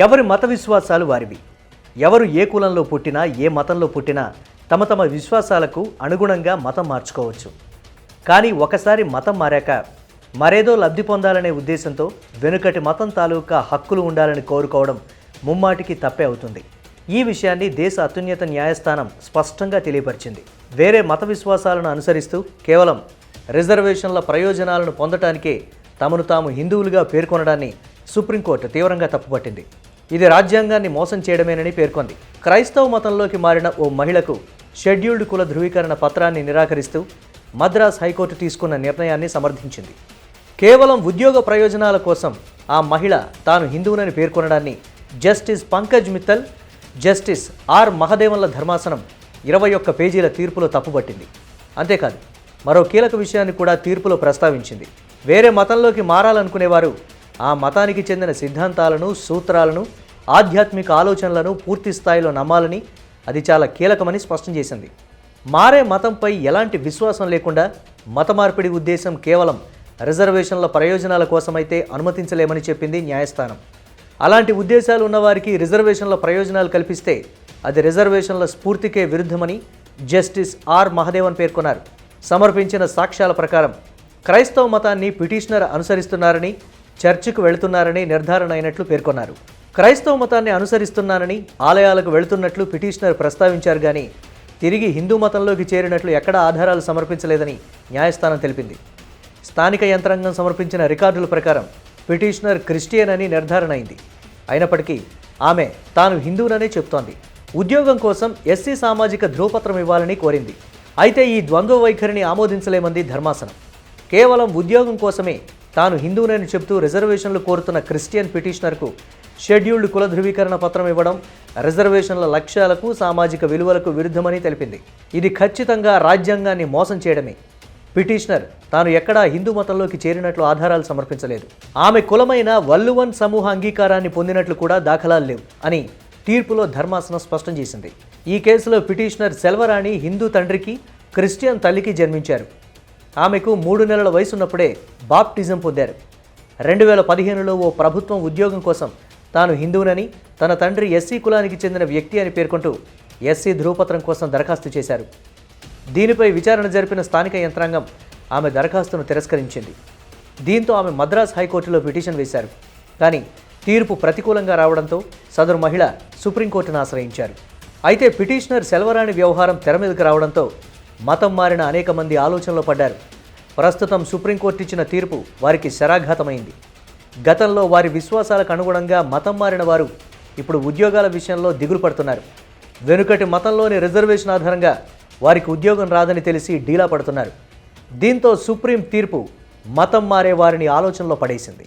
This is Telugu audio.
ఎవరి మత విశ్వాసాలు వారివి. ఎవరు ఏ కులంలో పుట్టినా ఏ మతంలో పుట్టినా తమ తమ విశ్వాసాలకు అనుగుణంగా మతం మార్చుకోవచ్చు. కానీ ఒకసారి మతం మారాక మరేదో లబ్ధి పొందాలనే ఉద్దేశంతో వెనుకటి మతం తాలూకా హక్కులు ఉండాలని కోరుకోవడం ముమ్మాటికి తప్పే అవుతుంది. ఈ విషయాన్ని దేశ అత్యున్నత న్యాయస్థానం స్పష్టంగా తెలియపరిచింది. వేరే మత విశ్వాసాలను అనుసరిస్తూ కేవలం రిజర్వేషన్ల ప్రయోజనాలను పొందటానికే తమను తాము హిందువులుగా పేర్కొనడాన్ని సుప్రీంకోర్టు తీవ్రంగా తప్పుపట్టింది. ఇది రాజ్యాంగాన్ని మోసం చేయడమేనని పేర్కొంది. క్రైస్తవ మతంలోకి మారిన ఓ మహిళకు షెడ్యూల్డ్ కుల ధృవీకరణ పత్రాన్ని నిరాకరిస్తూ మద్రాస్ హైకోర్టు తీసుకున్న నిర్ణయాన్ని సమర్థించింది. కేవలం ఉద్యోగ ప్రయోజనాల కోసం ఆ మహిళ తాను హిందువునని పేర్కొనడాన్ని justice Pankaj Mittal, justice R మహదేవన్ల ధర్మాసనం 21 పేజీల తీర్పులో తప్పుపట్టింది. అంతేకాదు మరో కీలక విషయాన్ని కూడా తీర్పులో ప్రస్తావించింది. వేరే మతంలోకి మారాలనుకునేవారు ఆ మతానికి చెందిన సిద్ధాంతాలను, సూత్రాలను, ఆధ్యాత్మిక ఆలోచనలను పూర్తి స్థాయిలో నమ్మాలని, అది చాలా కీలకమని స్పష్టం చేసింది. మారే మతంపై ఎలాంటి విశ్వాసం లేకుండా మత మార్పిడి ఉద్దేశం కేవలం రిజర్వేషన్ల ప్రయోజనాల కోసమైతే అనుమతించలేమని చెప్పింది న్యాయస్థానం. అలాంటి ఉద్దేశాలు ఉన్నవారికి రిజర్వేషన్ల ప్రయోజనాలు కల్పిస్తే అది రిజర్వేషన్ల స్ఫూర్తికే విరుద్ధమని జస్టిస్ ఆర్ మహదేవన్ పేర్కొన్నారు. సమర్పించిన సాక్ష్యాల ప్రకారం క్రైస్తవ మతాన్ని పిటిషనర్ అనుసరిస్తున్నారని, చర్చికి వెళుతున్నారని నిర్ధారణ అయినట్లు పేర్కొన్నారు. క్రైస్తవ మతాన్ని అనుసరిస్తున్నానని, ఆలయాలకు వెళుతున్నట్లు పిటిషనర్ ప్రస్తావించారు కానీ తిరిగి హిందూ మతంలోకి చేరినట్లు ఎక్కడా ఆధారాలు సమర్పించలేదని న్యాయస్థానం తెలిపింది. స్థానిక యంత్రాంగం సమర్పించిన రికార్డుల ప్రకారం పిటిషనర్ క్రిస్టియన్ అని నిర్ధారణ అయింది. అయినప్పటికీ ఆమె తాను హిందువుననే చెప్తోంది. ఉద్యోగం కోసం ఎస్సీ సామాజిక ధ్రువపత్రం ఇవ్వాలని కోరింది. అయితే ఈ ద్వంద్వ వైఖరిని ఆమోదించలేమంది ధర్మాసనం. కేవలం ఉద్యోగం కోసమే తాను హిందువునని చెబుతూ రిజర్వేషన్లు కోరుతున్న క్రిస్టియన్ పిటిషనర్కు షెడ్యూల్డ్ కుల ధృవీకరణ పత్రం ఇవ్వడం రిజర్వేషన్ల లక్ష్యాలకు, సామాజిక విలువలకు విరుద్ధమని తెలిపింది. ఇది ఖచ్చితంగా రాజ్యాంగాన్ని మోసం చేయడమే. పిటిషనర్ తాను ఎక్కడా హిందూ మతంలోకి చేరినట్లు ఆధారాలు సమర్పించలేదు. ఆమె కులమైన వల్లువన్ సమూహ అంగీకారాన్ని పొందినట్లు కూడా దాఖలాలు లేవు అని తీర్పులో ధర్మాసనం స్పష్టం చేసింది. ఈ కేసులో పిటిషనర్ సెల్వరాణి హిందూ తండ్రికి, క్రిస్టియన్ తల్లికి జన్మించారు. ఆమెకు 3 నెలల వయసున్నప్పుడే బాప్టిజం పొందారు. 2015లో ఓ ప్రభుత్వం ఉద్యోగం కోసం తాను హిందువునని, తన తండ్రి ఎస్సీ కులానికి చెందిన వ్యక్తి అని పేర్కొంటూ ఎస్సీ ధృవపత్రం కోసం దరఖాస్తు చేశారు. దీనిపై విచారణ జరిపిన స్థానిక యంత్రాంగం ఆమె దరఖాస్తును తిరస్కరించింది. దీంతో ఆమె మద్రాస్ హైకోర్టులో పిటిషన్ వేశారు. కానీ తీర్పు ప్రతికూలంగా రావడంతో సదరు మహిళ సుప్రీంకోర్టును ఆశ్రయించారు. అయితే పిటిషనర్ సెల్వరాణి వ్యవహారం తెర మీదకు రావడంతో మతం మారిన అనేక మంది ఆలోచనలో పడ్డారు. ప్రస్తుతం సుప్రీంకోర్టు ఇచ్చిన తీర్పు వారికి శరాఘాతమైంది. గతంలో వారి విశ్వాసాలకు అనుగుణంగా మతం మారిన వారు ఇప్పుడు ఉద్యోగాల విషయంలో దిగులు పడుతున్నారు. వెనుకటి మతంలోని రిజర్వేషన్ ఆధారంగా వారికి ఉద్యోగం రాదని తెలిసి డీలా పడుతున్నారు. దీంతో సుప్రీం తీర్పు మతం మారే వారిని ఆలోచనలో పడేసింది.